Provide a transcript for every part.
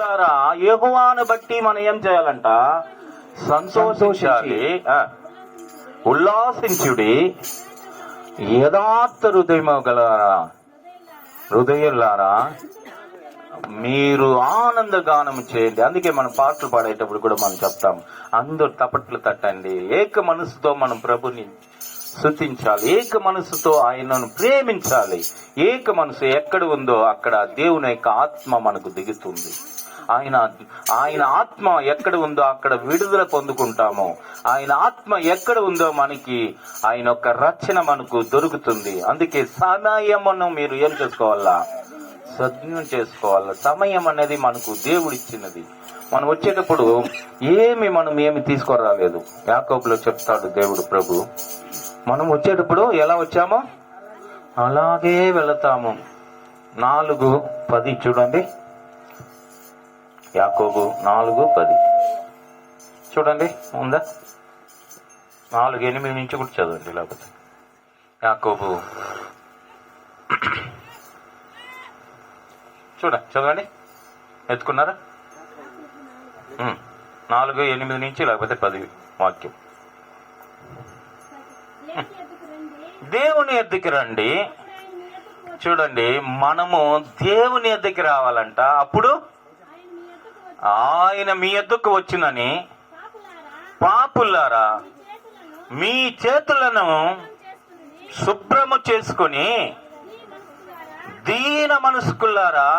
ద్వారా యెహోవాను బట్టి మనం ఏం చేయాలంట? సంతోషించాలి, ఉల్లాసించుడి. యథార్థ హృదయము గల హృదయులారా మీరు ఆనంద గానం చేయండి. అందుకే మనం పాటలు పాడేటప్పుడు కూడా మనం చెప్తాం, అందరూ తపట్లు తట్టండి. ఏక మనసుతో మనం ప్రభుని స్తుతించాలి, ఏక మనసుతో ఆయనను ప్రేమించాలి. ఏక మనసు ఎక్కడ ఉందో అక్కడ దేవుని యొక్క ఆత్మ మనకు దిగుతుంది. ఆయన ఆత్మ ఎక్కడ ఉందో అక్కడ విడుదల పొందుకుంటాము. ఆయన ఆత్మ ఎక్కడ ఉందో మనకి ఆయన యొక్క రక్షణ మనకు దొరుకుతుంది. అందుకే సమయమును మీరు ఏం చేసుకోవాలా? సద్వినియోగం చేసుకోవాలి. సమయం అనేది మనకు దేవుడు ఇచ్చినది. మనం వచ్చేటప్పుడు మనం ఏమి తీసుకురాలేదు. యాకోబులో చెప్తాడు దేవుడు ప్రభు, మనం వచ్చేటప్పుడు ఎలా వచ్చామో అలాగే వెళతాము. 4:10 చూడండి. యాకోబు 4:10 చూడండి. ఉందా? 4:8 నుంచి కూడా చదవండి. లేకపోతే యాకోబు చదవండి. ఎత్తుకున్నారా? 4:8 నుంచి లేకపోతే 10 వాక్యం. దేవుని ఎద్దుకి రండి. చూడండి, మనము దేవుని ఎద్దుకి రావాలంట. అప్పుడు ఆయన మీ ఎద్దుకు వచ్చినని, పాపులారా మీ చేతులను శుభ్రము చేసుకొని దీన మనస్కులారా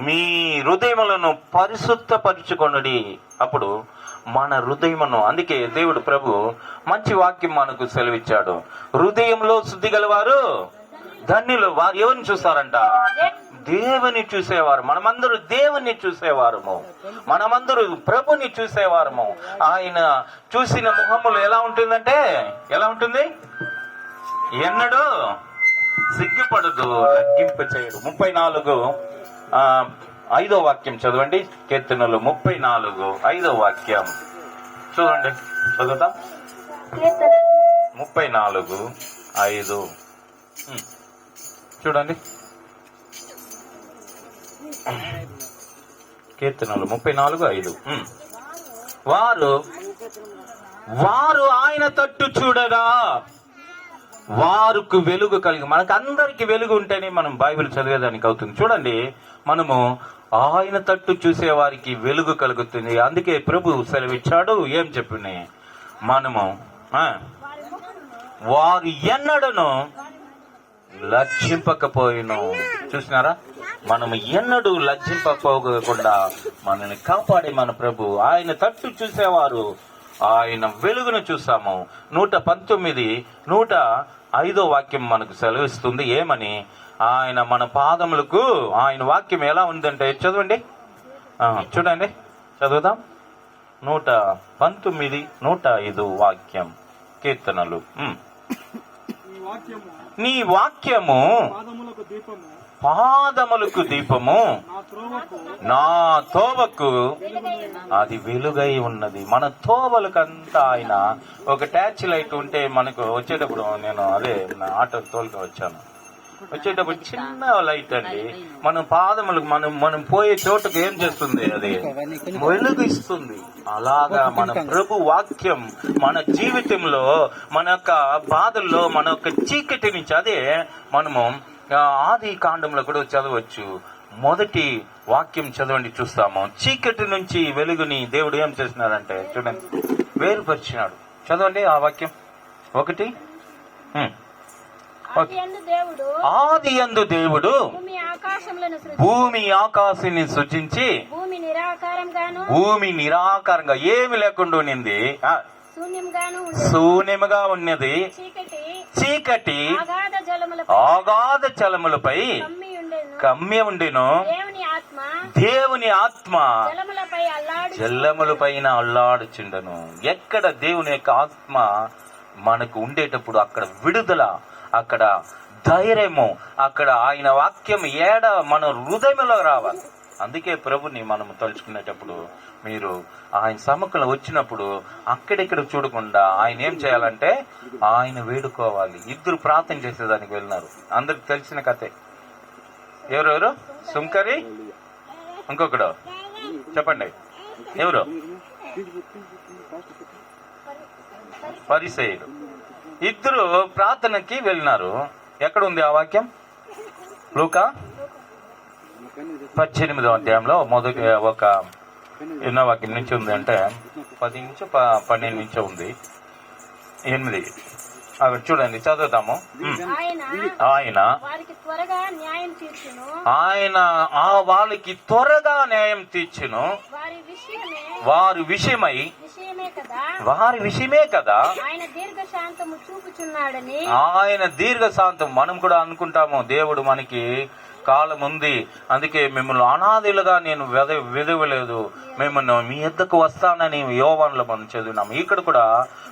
మీ హృదయములను పరిశుద్ధపరచుకొనుడి. అప్పుడు మన హృదయమును, అందుకే దేవుడు ప్రభు మంచి వాక్యం మనకు సెలవిచ్చాడు. హృదయంలో శుద్ధి గలవారు ధన్యులు. వారు ఎవరిని చూస్తారంట? దేవుని చూసేవారు. మనమందరూ దేవుని చూసేవారము, మనమందరూ ప్రభుని చూసేవారము. ఆయన చూసిన ముఖములు ఎలా ఉంటుందంటే, ఎలా ఉంటుంది? ఎన్నడూ సిగ్గుపడదు, లగ్గింపు చేయడు. 34:5 వాక్యం చదవండి. కీర్తనలు 34:5 వాక్యం చూడండి. చదువుతాం. 34:5 చూడండి. కీర్తనలు 34:5 వారు ఆయన తట్టు చూడగా వారికి వెలుగు కలిగి, మనకు అందరికి వెలుగు ఉంటేనే మనం బైబిల్ చదివేదానికి అవుతుంది. చూడండి, మనము ఆయన తట్టు చూసే వారికి వెలుగు కలుగుతుంది. అందుకే ప్రభు సెలవిచ్చాడు. ఏం చెప్పినాయి? మనము వారు ఎన్నడను లజ్జింపకపోయిను. చూసినారా? మనము ఎన్నడూ లజ్జింపకపోకుండా మనల్ని కాపాడే మన ప్రభు. ఆయన తట్టు చూసేవారు ఆయన వెలుగును చూసాము. 119, 105 వాక్యం మనకు సెలవిస్తుంది. ఏమని? ఆయన మన పాదములకు, ఆయన వాక్యం ఎలా ఉందంటే చదవండి. చూడండి, చదువుదాం. 119, 105 వాక్యం. కీర్తనలు. నీ వాక్యము పాదములకు దీపము, నా తోవకు అది వెలుగై ఉన్నది. మన తోవలకంతా ఆయన ఒక ట్యాచ్ లైట్ ఉంటే మనకు వచ్చేటప్పుడు, నేను ఆటో తోలుకు వచ్చాను, వచ్చేటప్పుడు చిన్న లైట్ అండి, మన పాదములకు మనం పోయే చోటుకు ఏం చేస్తుంది? అది వెలుగు ఇస్తుంది. అలాగా మన ప్రభు వాక్యం మన జీవితంలో, మన యొక్క బాధల్లో, మన యొక్క చీకటి నుంచి, అదే మనము ఆది కాండంలో కూడా చదవచ్చు. మొదటి వాక్యం చదవండి, చూస్తాము. చీకటి నుంచి వెలుగుని దేవుడు ఏం చేస్తున్నారంటే చూడండి, వేరుపరిచినాడు. చదవండి ఆ వాక్యం. 1 ఆది యందు దేవుడు భూమి ఆకాశాన్ని సృజించి, భూమి నిరాకారంగా ఏమి లేకుండా ఉన్నింది, శూన్యముగా ఉన్నది. చీకటి అగాధ జలములపై కమ్మి ఉండెను. దేవుని ఆత్మ జలములపైన అల్లాడుచుండెను. ఎక్కడ దేవుని యొక్క ఆత్మ మనకు ఉండేటప్పుడు అక్కడ విడుదల, అక్కడ ధైర్యము, అక్కడ ఆయన వాక్యం మన హృదయంలో రావాలి. అందుకే ప్రభుని మనం తలుచుకునేటప్పుడు, మీరు ఆయన సముఖంలో వచ్చినప్పుడు అక్కడిక్కడ చూడకుండా ఆయన ఏం చేయాలంటే ఆయన వేడుకోవాలి. 2 ప్రార్థన చేసేదానికి వెళ్ళినారు. అందరికి తెలిసిన కథే. ఎవరెవరు? సుంకరి, ఇంకొకడు చెప్పండి, ఎవరు? పరిసయ్యుడు. ఇద్దరు ప్రార్థనకి వెళ్ళినారు. ఎక్కడ ఉంది ఆ వాక్యం? లూకా 18వ అధ్యాయంలో మొదటి ఒక ఎన్నో వాక్యం నుంచి ఉంది అంటే 10 నుంచి 12 నుంచి ఉంది. 8 అక్కడ చూడండి, చదువుతాము. ఆయన వాళ్ళకి త్వరగా న్యాయం తీర్చును, వారి విషయమే కదా ఆయన దీర్ఘశాంతం. మనం కూడా అనుకుంటాము దేవుడు మనకి కాలం ఉంది, అందుకే మిమ్మల్ని అనాథులుగా నేను విధవలేదు, మిమ్మల్ని మీ యొద్దకు వస్తానని యోవానులో మనం చదివినాము. ఇక్కడ కూడా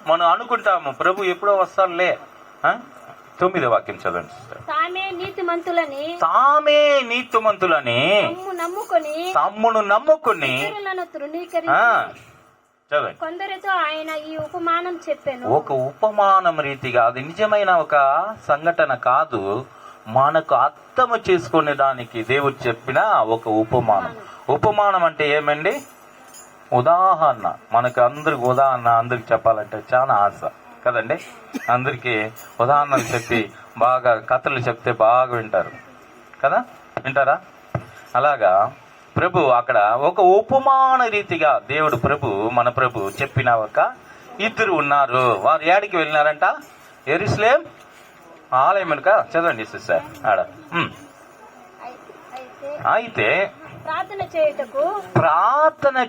మనం అనుకుంటాము ప్రభు ఎప్పుడో వస్తానులే. 9వ వాక్యం చదవండి. తామే నీతిమంతులని తమ్మును నమ్ముకుని కొందరితో ఆయన ఈ ఉపమానం చెప్పాను. ఒక ఉపమానం రీతిగా, అది నిజమైన ఒక సంఘటన కాదు, మనకు అర్థము చేసుకునే దానికి దేవుడు చెప్పిన ఒక ఉపమానం. ఉపమానం అంటే ఏమండి? ఉదాహరణ. మనకు అందరికి ఉదాహరణ అందరికి చెప్పాలంటే చాలా ఆశ కదండి. అందరికి ఉదాహరణలు చెప్పి బాగా కథలు చెప్తే బాగా వింటారు కదా, వింటారా? అలాగా ప్రభు అక్కడ ఒక ఉపమాన రీతిగా దేవుడు మన ప్రభు చెప్పిన ఒక ఇద్దరు ఉన్నారు. వారు ఏడికి వెళ్ళినారంట? యెరూషలేం ఆలయం వెనుక. చదవండి సిస్టర్ ఆడ. అయితే ప్రార్థన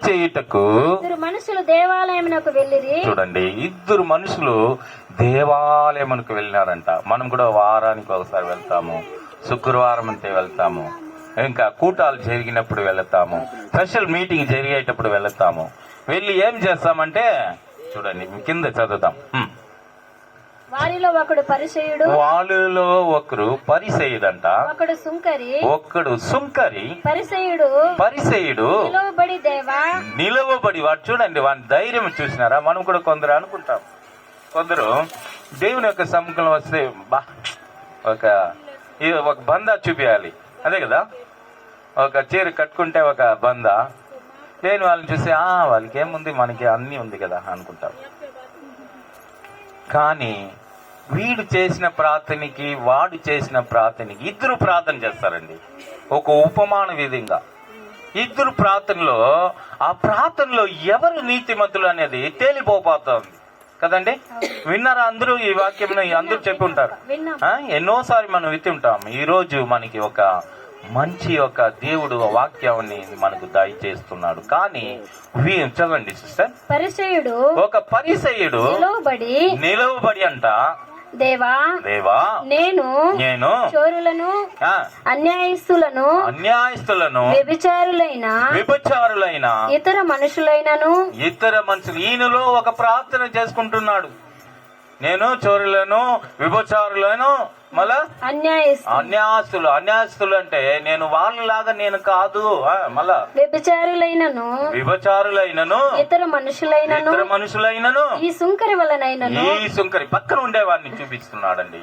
చేయుటకు ఇద్దరు మనుషులు దేవాలయమునకు వెళ్ళిరి. చూడండి, ఇద్దరు మనుషులు దేవాలయమునకు వెళ్ళినారంట. మనం కూడా వారానికి ఒకసారి వెళ్తాము, శుక్రవారం అంటే వెళ్తాము, ఇంకా కూటాలు జరిగినప్పుడు వెళ్తాము, స్పెషల్ మీటింగ్ జరిగేటప్పుడు వెళ్తాము. వెళ్ళి ఏం చేస్తామంటే చూడండి, కింద చదువుతాం. వారిలో ఒకడు పరిసయ్యుడు, వాళ్ళలో ఒకరు పరిసయ్యుడంట, ఒకడు సుంకరి. పరిసయ్యుడు నిలవబడి వాడు. చూడండి వాడి ధైర్యం చూసినారా? మనం కూడా కొందరు అనుకుంటాం, కొందరు దేవుని యొక్క సముఖంలో వస్తే ఒక బందా చూపించాలి, అదే కదా, ఒక చీర కట్టుకుంటే ఒక బందా, లేని వాళ్ళని చూసి వాళ్ళకి ఏముంది, మనకి అన్నీ ఉంది కదా అనుకుంటాం. కానీ వీడు చేసిన ప్రార్థనకి వాడు చేసిన ప్రార్థనకి ఇద్దరు ప్రార్థన చేస్తారండి. ఒక ఉపమాన విధంగా ఇద్దరు ప్రార్థనలో, ఆ ప్రార్థనలో ఎవరు నీతిమంతులు అనేది తేలిపోతుంది కదండి. విన్నారా అందరూ? ఈ వాక్యం అందరూ చెప్పి ఉంటారు, ఎన్నోసారి మనం విత్తి ఉంటాం. ఈ రోజు మనకి ఒక మంచి ఒక దేవుడు వాక్యాన్ని మనకు దయచేస్తున్నాడు. కానీ చదవండి సిస్టర్. ఒక పరిసయ్యుడు నిలవబడి అంట, దేవా నేను చోరులను అన్యాయస్తులను వ్యభిచారులైన ఇతర మనుషులు ఈయనలో ఒక ప్రార్థన చేసుకుంటున్నాడు. నేను చోరులను వ్యభిచారులను మళ్ళా అన్యాయస్తులు అంటే నేను వాళ్ళలాగా నేను కాదు, మళ్ళా వ్యభిచారులైనను ఇతర మనుషులైనను ఈ సుంకరి పక్కన ఉండేవాడిని చూపిస్తున్నాడండి.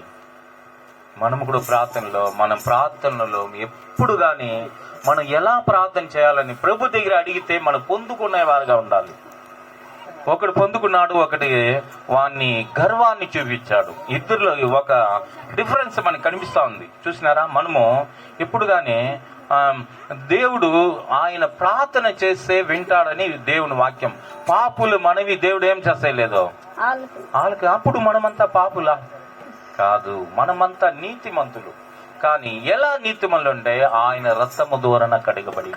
మనము కూడా మన ప్రార్థనలో ఎప్పుడు గాని మనం ఎలా ప్రార్థన చేయాలని ప్రభు దగ్గర అడిగితే మనం పొందుకునేవారుగా ఉండాలి. ఒకడు పొందుకున్నాడు, ఒకటి వాణ్ణి గర్వాన్ని చూపించాడు. ఇద్దరిలో ఒక డిఫరెన్స్ మనకు కనిపిస్తా ఉంది. చూసినారా? మనము ఎప్పుడు గాని దేవుడు ఆయన ప్రార్థన చేస్తే వింటాడని దేవుని వాక్యం. పాపులు మనవి దేవుడు ఏం చేసేయలేదు వాళ్ళకి. అప్పుడు మనమంతా పాపులా కాదు, మనమంతా నీతిమంతులు. కానీ ఎలా నీతిమంతులు అంటే ఆయన రక్తము ద్వారా కడగబడి,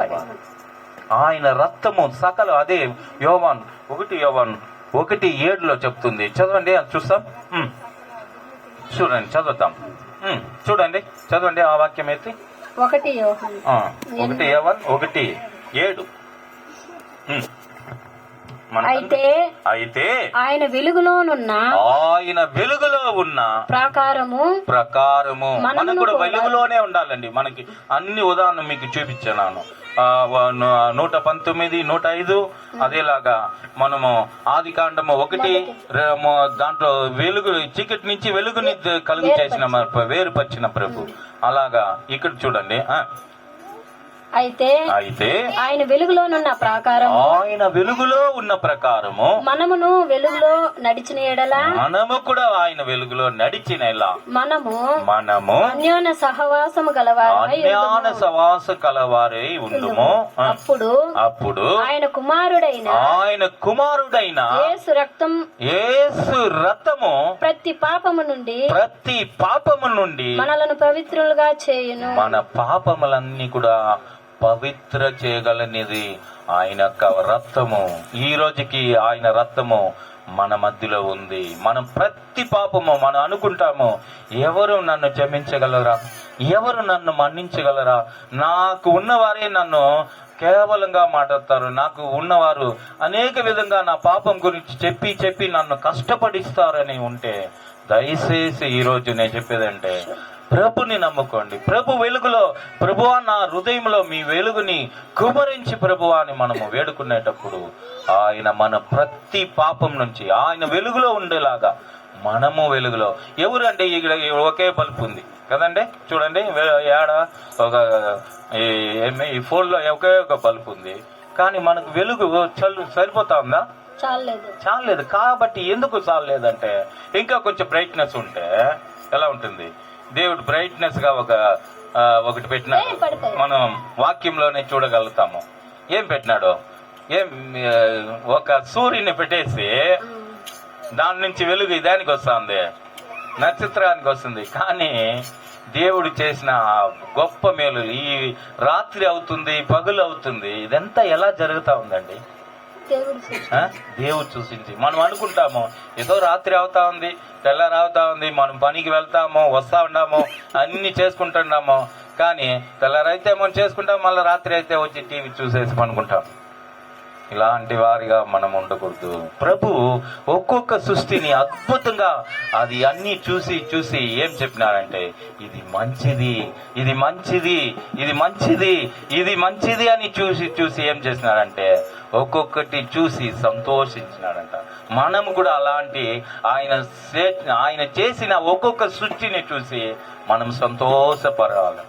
ఆయన రక్తము సకల, అదే యోవాను 1:7 చెప్తుంది. చదవండి, చూస్తాం. చూడండి, చదువుతాం. చదవండి ఆ వాక్యం అయితే 1 యోహాను 1:7. అయితే ఆయన వెలుగులో ఉన్న ప్రకారము మనం కూడా వెలుగులోనే ఉండాలండి. మనకి అన్ని ఉదాహరణ మీకు చూపించాను. 119, 105 అదేలాగా మనము ఆదికాండము 1 దాంట్లో వెలుగు చీకటి నుంచి వెలుగుని కలుగు చేసిన వేరుపరిచిన ప్రభు. అలాగా ఇక్కడ చూడండి, అయితే అయితే ఆయన వెలుగులోనున్న ప్రకారం ఆయన వెలుగులో ఉన్న ప్రకారము మనమును వెలుగులో నడిచిన ఎడల మనము కూడా ఆయన వెలుగులో నడిచిన ఎలా మనము అన్యోన్య సహవాసము గలవారై అన్యోన్య సహవాస కలవారై ఉండుము. అప్పుడు ఆయన కుమారుడైన యేసు రక్తము ప్రతి పాపము నుండి మనలను పవిత్రులుగా చేయును. మన పాపములన్నీ కూడా పవిత్ర చేయగలనిది ఆయన రక్తము. ఈ రోజుకి ఆయన రక్తము మన మధ్యలో ఉంది. మనం ప్రతి పాపము మనం అనుకుంటాము, ఎవరు నన్ను క్షమించగలరా, ఎవరు నన్ను మన్నించగలరా, నాకు ఉన్నవారే నన్ను కేవలంగా మాట్లాడతారు, నాకు ఉన్నవారు అనేక విధంగా నా పాపం గురించి చెప్పి నన్ను కష్టపడిస్తారని ఉంటే, దయచేసి ఈ రోజు నేను చెప్పేదంటే ప్రభుని నమ్ముకోండి. ప్రభు వెలుగులో, ప్రభువా నా హృదయంలో మీ వెలుగుని కుమరించి ప్రభువా అని మనము వేడుకునేటప్పుడు ఆయన మన ప్రతి పాపం నుంచి ఆయన వెలుగులో ఉండేలాగా మనము వెలుగులో. ఎవరంటే ఇక్కడ ఒకే బల్బు ఉంది కదండి, చూడండి ఏడ ఒక ఈ ఫోన్లో ఒకే ఒక బల్బు ఉంది, కానీ మనకు వెలుగు సరిపోతా ఉందా? చాలేదు. కాబట్టి ఎందుకు చాలేదంటే ఇంకా కొంచెం బ్రైట్నెస్ ఉంటే ఎలా ఉంటుంది? దేవుడు బ్రైట్నెస్ గా ఒకటి పెట్టినాడు, మనం వాక్యంలోనే చూడగలుగుతాము. ఏం పెట్టినాడు? ఒక సూర్యుని పెట్టేసి దాని నుంచి వెలుగు దానికి వస్తుంది, నక్షత్రానికి వస్తుంది. కానీ దేవుడు చేసిన గొప్ప మేలు, ఈ రాత్రి అవుతుంది, పగులు అవుతుంది, ఇదంతా ఎలా జరుగుతా ఉందండి? దేవుడు చూసింది. మనం అనుకుంటాము ఏదో రాత్రి అవుతా ఉంది, తెల్లారి అవుతా ఉంది, మనం పనికి వెళ్తాము, వస్తా ఉన్నాము, అన్ని చేసుకుంటున్నాము. కానీ తెల్లారైతే మనం చేసుకుంటాం, మళ్ళీ రాత్రి అయితే వచ్చి టీవీ చూసేసి అనుకుంటాం. ఇలాంటి వారిగా మనం ఉండకూడదు. ప్రభు ఒక్కొక్క సృష్టిని అద్భుతంగా అది అన్ని చూసి ఏం చెప్పినారంటే, ఇది మంచిది, ఇది మంచిది, ఇది మంచిది, ఇది మంచిది అని చూసి ఏం చేసినారంటే ఒక్కొక్కటి చూసి సంతోషించినాడంట. మనం కూడా అలాంటి ఆయన చేసిన ఒక్కొక్క సృష్టిని చూసి మనం సంతోషపడాలి,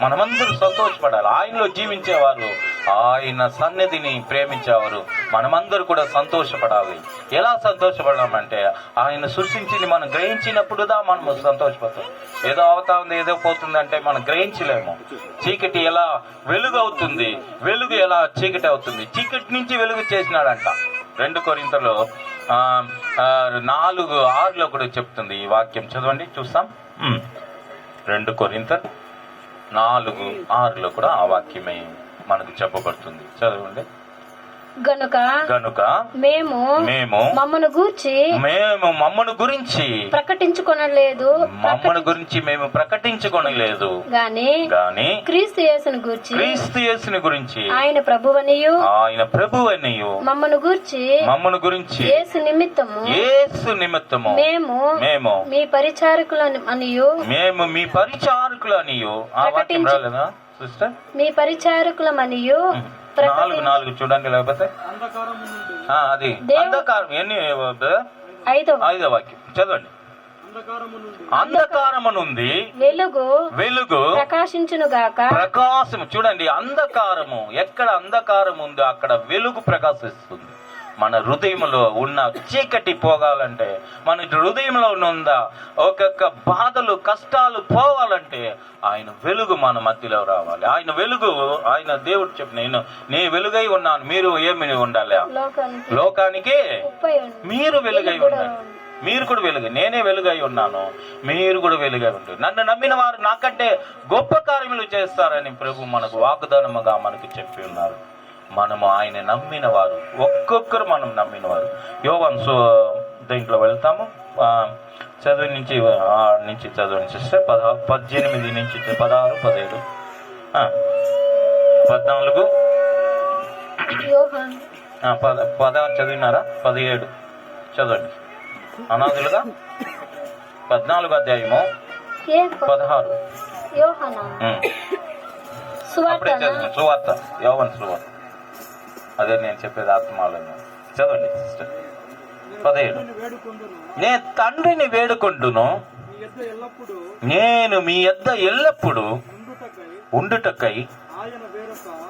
మనమందరూ సంతోషపడాలి. ఆయనలో జీవించేవారు, ఆయన సన్నిధిని ప్రేమించేవారు మనమందరూ కూడా సంతోషపడాలి. ఎలా సంతోషపడాలంటే ఆయన సృష్టించింది మనం గ్రహించినప్పుడుదా మనము సంతోషపడతాం. ఏదో అవుతా ఉంది, ఏదో పోతుంది అంటే మనం గ్రహించలేము. చీకటి ఎలా వెలుగు అవుతుంది, వెలుగు ఎలా చీకటి అవుతుంది, చీకటి నుంచి వెలుగు చేసినాడంట. 2 కొరింథీయులు 4:6 కూడా చెప్తుంది ఈ వాక్యం. చదవండి, చూస్తాం. 2 కొరింథీయులు 4:6 కూడా ఆ వాక్యమే మనకు చెప్పబడుతుంది. చదవండి. గనుక మేము మమ్మను గురించి ప్రకటించుకొనలేదు గాని క్రీస్తు యేసుని గురించి ఆయన ప్రభువనియు మమ్మను గురించి యేసు నిమిత్తము మేము మీ పరిచారకులనియు మీ పరిచారకులమనియు 4 చూడండి. లేకపోతే అది అంధకారం. 5వ వాక్యం చదవండి. అంధకారము నుండి వెలుగు ప్రకాశించును గాక. ప్రకాశం చూడండి, అంధకారము ఎక్కడ అంధకారం ఉందో అక్కడ వెలుగు ప్రకాశిస్తుంది. మన హృదయంలో ఉన్న చీకటి పోగాలంటే, మన హృదయంలో ఉన్న ఒక్కొక్క బాధలు కష్టాలు పోవాలంటే ఆయన వెలుగు మన మధ్యలో రావాలి. ఆయన వెలుగు, ఆయన దేవుడు చెప్పిన నీ వెలుగై ఉన్నాను, మీరు ఏమి ఉండాలి? లోకానికి మీరు వెలుగై ఉండాలి. మీరు కూడా వెలుగు, నేనే వెలుగై ఉన్నాను, మీరు కూడా వెలుగై ఉంటారు. నన్ను నమ్మిన వారు నాకంటే గొప్ప కార్యములు చేస్తారని ప్రభు మనకు వాగ్దానముగా మనకు చెప్పి ఉన్నారు. మనము ఆయన నమ్మిన వారు, ఒక్కొక్కరు మనం నమ్మిన వారు. యోహాను దీంట్లో వెళ్తాము. చదువు నుంచి చదవండి సిస్టర్. 18 నుంచి 16, 17, 14, 16 చదివినారా? 17 చదవండి. అనాథులుగా 14వ అధ్యాయము 16. అప్పుడే చదివి సువార్త, యోహాను సువార్త. అదే నేను చెప్పేది ఆత్మాలను. చదవండి సిస్టర్. 17. నేను తండ్రిని వేడుకుంటును, నేను మీ యొద్ద ఎల్లప్పుడు ఉండుటకై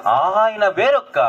ఆయన వేరొక్క